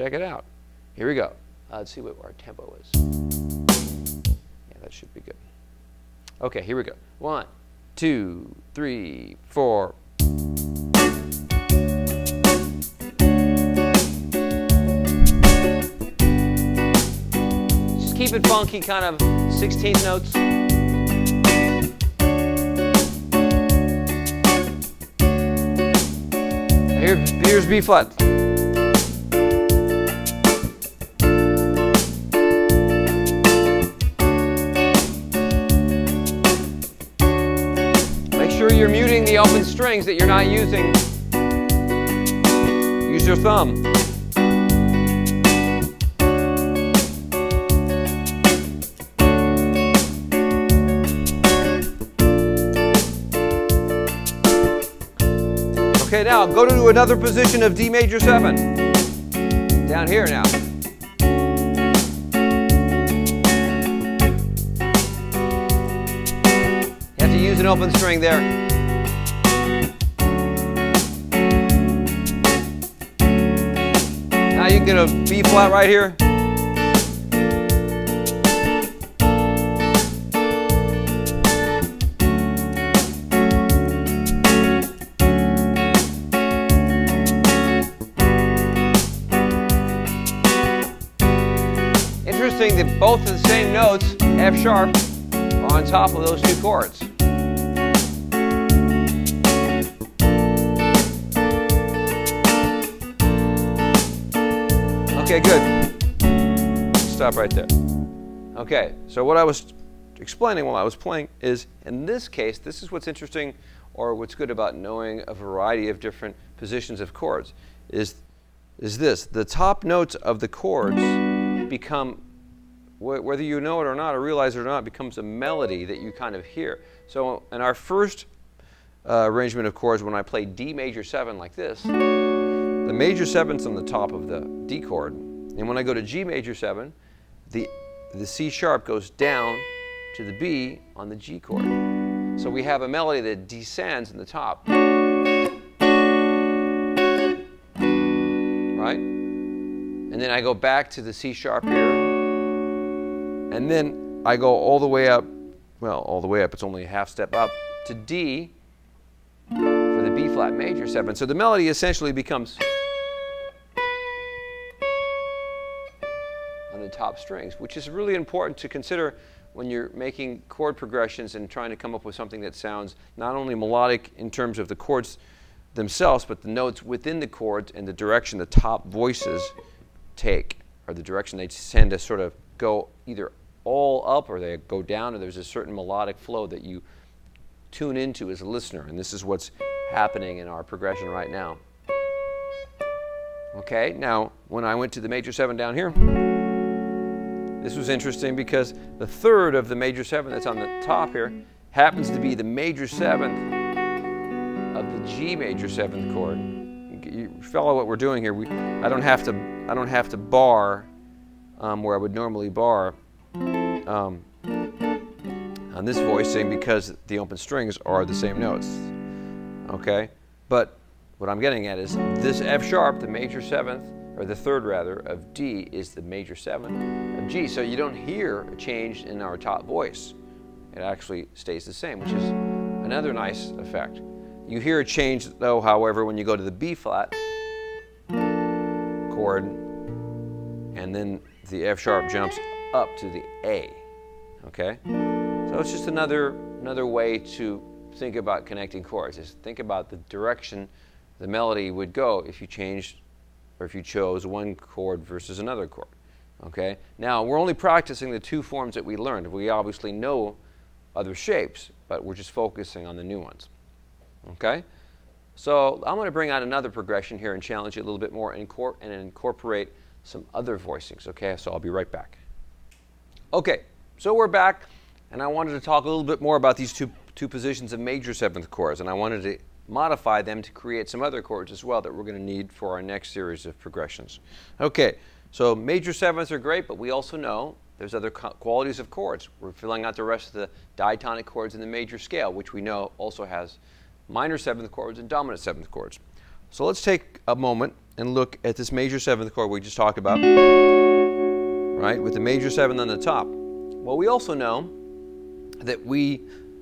check it out. Here we go. Let's see what our tempo is. Yeah, that should be good. Okay, here we go. 1, 2, 3, 4. Just keep it funky, kind of 16th notes. Here's B flat. Make sure you're muting the open strings that you're not using. Use your thumb. Okay, now go to another position of D major 7. Down here now. You have to use an open string there. Now you can get a B flat right here. Interesting that both of the same notes, F sharp, are on top of those two chords. Okay, good. Stop right there. Okay, so what I was explaining while I was playing is, in this case, this is what's interesting, or what's good about knowing a variety of different positions of chords, is this. The top notes of the chords become, whether you know it or not, or realize it or not, becomes a melody that you kind of hear. So in our first arrangement of chords, when I play D major 7 like this, the major 7's on the top of the D chord, and when I go to G major 7, the C sharp goes down to the B on the G chord. So we have a melody that descends in the top. Right? And then I go back to the C sharp here, and then I go all the way up, well, all the way up, it's only a half step up, to D for the B flat major 7. So the melody essentially becomes on the top strings, which is really important to consider when you're making chord progressions and trying to come up with something that sounds not only melodic in terms of the chords themselves, but the notes within the chords and the direction the top voices take, or the direction they tend to sort of go either all up or they go down, or there's a certain melodic flow that you tune into as a listener. And this is what's happening in our progression right now. Okay, now when I went to the major 7 down here, this was interesting because the third of the major 7 that's on the top here happens to be the major 7th of the G major 7th chord. You follow what we're doing here. I don't have to bar where I would normally bar on this voicing because the open strings are the same notes. Okay, but what I'm getting at is this F sharp, the major 7th, or the third rather, of D is the major 7 of G. So you don't hear a change in our top voice. It actually stays the same, which is another nice effect. You hear a change though, however, when you go to the B flat chord, and then the F sharp jumps up to the A. Okay? So it's just another way to think about connecting chords. Is think about the direction the melody would go if you changed, or if you chose one chord versus another chord. Okay? Now, we're only practicing the two forms that we learned. We obviously know other shapes, but we're just focusing on the new ones. Okay? So I'm going to bring out another progression here and challenge you a little bit more and incorporate some other voicings. Okay? So I'll be right back. Okay, so we're back, and I wanted to talk a little bit more about these two positions of major 7th chords, and I wanted to modify them to create some other chords as well that we're going to need for our next series of progressions. Okay, so major 7ths are great, but we also know there's other qualities of chords. We're filling out the rest of the diatonic chords in the major scale, which we know also has minor 7th chords and dominant 7th chords. So let's take a moment and look at this major 7th chord we just talked about, right, with the major 7th on the top. Well, we also know that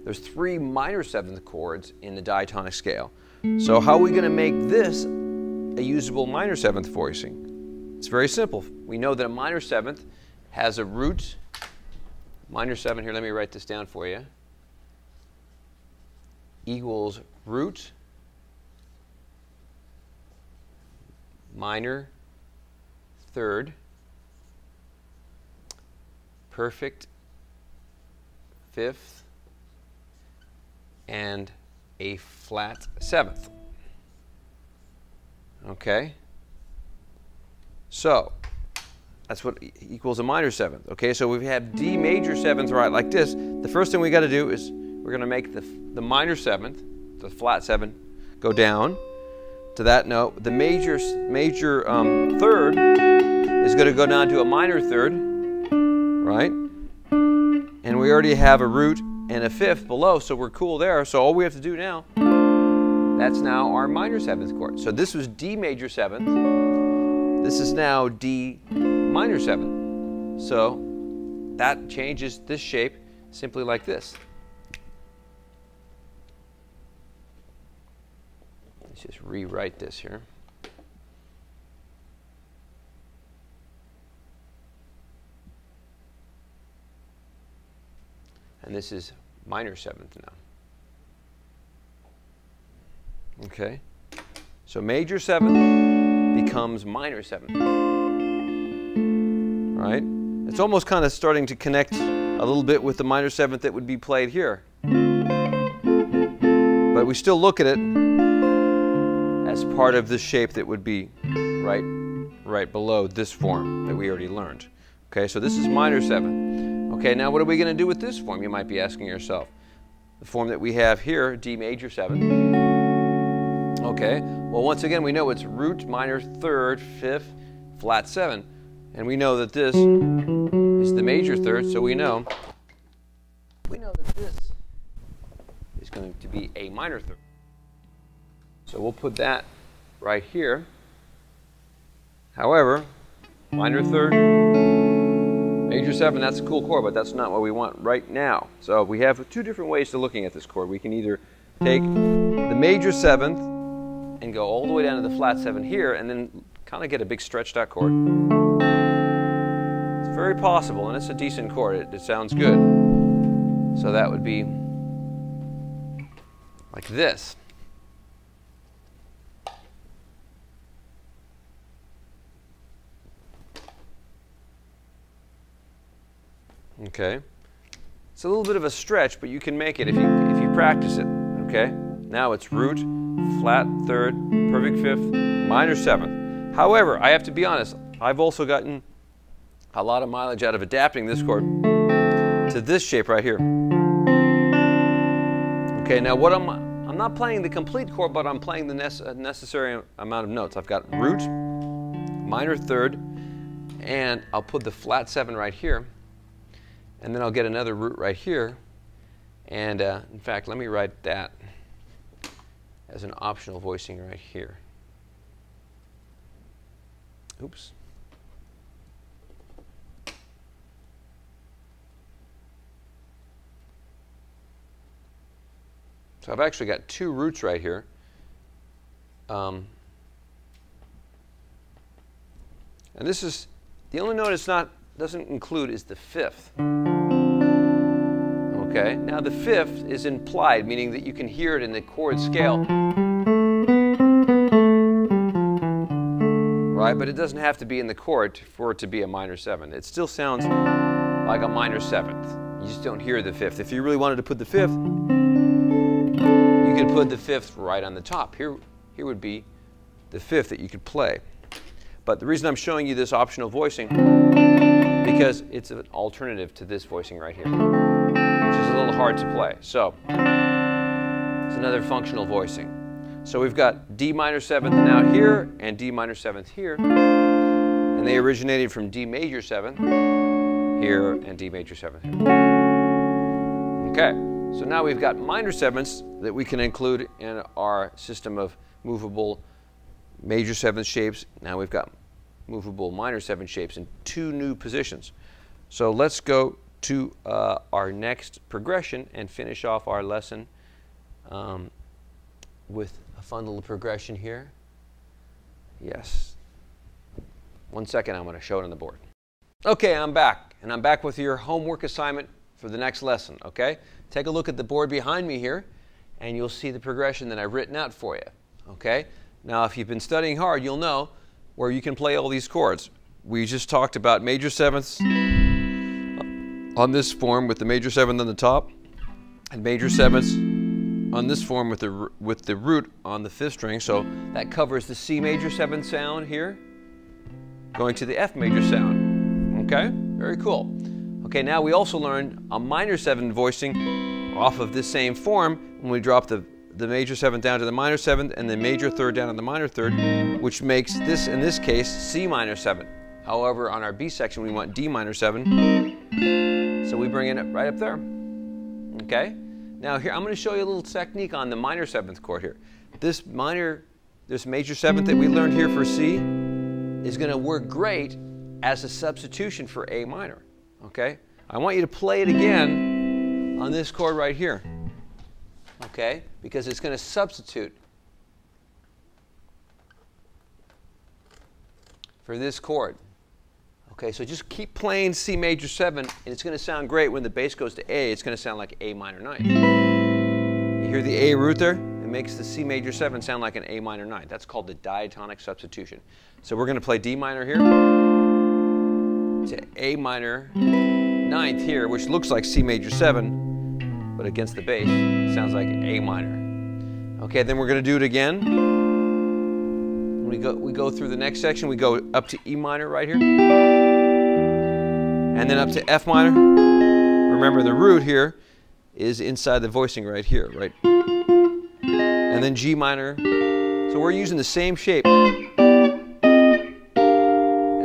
there's 3 minor 7th chords in the diatonic scale. So how are we going to make this a usable minor 7th voicing? It's very simple. We know that a minor 7th has a root. Minor 7 here, let me write this down for you, equals root minor 3rd perfect 5th and a flat 7th. Okay? So that's what equals a minor 7th. Okay, so we have D major 7th right like this. The first thing we got to do is we're going to make the minor 7th, the flat 7, go down to that note. The major 3rd is going to go down to a minor 3rd, right? And we already have a root and a 5th below, so we're cool there. So all we have to do now, that's now our minor 7th chord. So this was D major 7th. This is now D minor 7th. So that changes this shape simply like this. Let's just rewrite this here. And this is minor 7th now. Okay? So major 7th becomes minor 7th. Right? It's almost kind of starting to connect a little bit with the minor 7th that would be played here. But we still look at it as part of the shape that would be right below this form that we already learned. Okay, so this is minor 7th. Okay, now what are we going to do with this form, you might be asking yourself. The form that we have here, D major 7th. Okay, well once again we know it's root minor 3rd, 5th, flat 7. And we know that this is the major 3rd, so we know that this is going to be a minor 3rd. So we'll put that right here. However, minor 3rd, major 7, that's a cool chord, but that's not what we want right now. So we have 2 different ways to looking at this chord. We can either take the major 7th and go all the way down to the flat 7 here and then kind of get a big stretched out chord. It's very possible, and it's a decent chord. It sounds good. So that would be like this. Okay, it's a little bit of a stretch, but you can make it if you practice it. Okay, now it's root, flat 3rd, perfect 5th, minor 7th. However, I have to be honest, I've also gotten a lot of mileage out of adapting this chord to this shape right here. Okay, now what I'm not playing the complete chord, but I'm playing the necessary amount of notes. I've got root, minor 3rd, and I'll put the flat 7 right here. And then I'll get another root right here. And in fact, let me write that as an optional voicing right here. Oops. So I've actually got 2 roots right here. And this is, the only note it's doesn't include is the 5th. Okay, now the 5th is implied, meaning that you can hear it in the chord scale. Right, but it doesn't have to be in the chord for it to be a minor 7. It still sounds like a minor 7th. You just don't hear the 5th. If you really wanted to put the 5th, you could put the 5th right on the top. Here would be the 5th that you could play. But the reason I'm showing you this optional voicing, because it's an alternative to this voicing right here, which is a little hard to play. So it's another functional voicing. So we've got D minor 7th now here and D minor 7th here, and they originated from D major 7th here and D major 7th here. Okay, so now we've got minor 7ths that we can include in our system of movable major 7th shapes. Now we've got movable minor 7th shapes in 2 new positions. So let's go to our next progression and finish off our lesson with a fun little progression here. Yes. 1 second, I'm going to show it on the board. Okay, I'm back, and I'm back with your homework assignment for the next lesson, okay? Take a look at the board behind me here, and you'll see the progression that I've written out for you, okay? Now, if you've been studying hard, you'll know where you can play all these chords. We just talked about major 7ths on this form with the major 7th on the top, and major 7ths on this form with the root on the 5th string. So that covers the C major 7th sound here, going to the F major sound. Okay, very cool. Okay, now we also learned a minor 7 voicing off of this same form when we drop the major 7th down to the minor 7th and the major 3rd down to the minor 3rd, which makes this, in this case, C minor 7. However, on our B section, we want D minor 7, so we bring it right up there. Okay? Now here, I'm going to show you a little technique on the minor 7th chord here. This major 7th that we learned here for C is going to work great as a substitution for A minor. Okay? I want you to play it again on this chord right here. Okay? Because it's going to substitute for this chord. Okay, so just keep playing C major 7, and it's going to sound great when the bass goes to A. It's going to sound like A minor 9. You hear the A root there? It makes the C major 7 sound like an A minor 9. That's called the diatonic substitution. So we're going to play D minor here to A minor 9th here, which looks like C major 7, but against the bass, it sounds like A minor. Okay, then we're going to do it again. We go through the next section. We go up to E minor right here, and then up to F minor. Remember, the root here is inside the voicing right here, right? And then G minor. So we're using the same shape as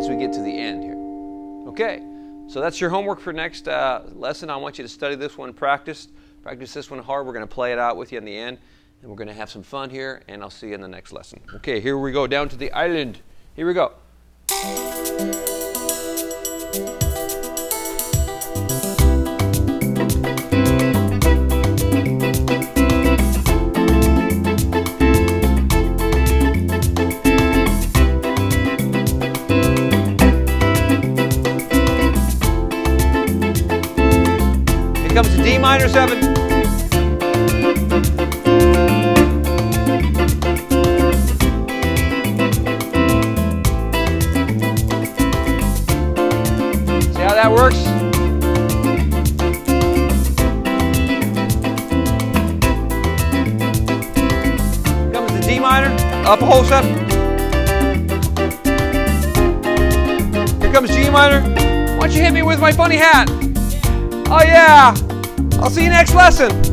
we get to the end here. Okay, so that's your homework for next lesson. I want you to study this one, practice this one hard. We're going to play it out with you in the end. And we're going to have some fun here, and I'll see you in the next lesson. Okay, here we go, down to the island. Here we go. Here comes the D minor 7. That works. Comes the D minor, up a whole step. Here comes G minor. Why don't you hit me with my funny hat? Oh yeah! I'll see you next lesson.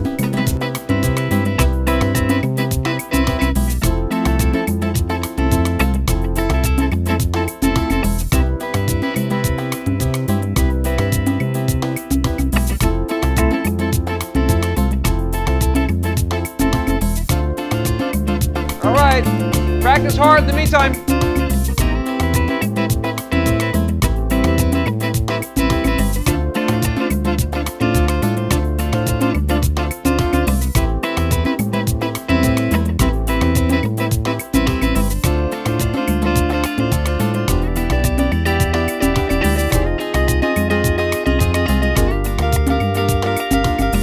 Practice hard in the meantime.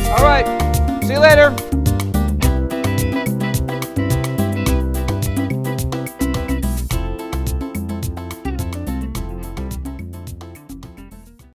All right, see you later.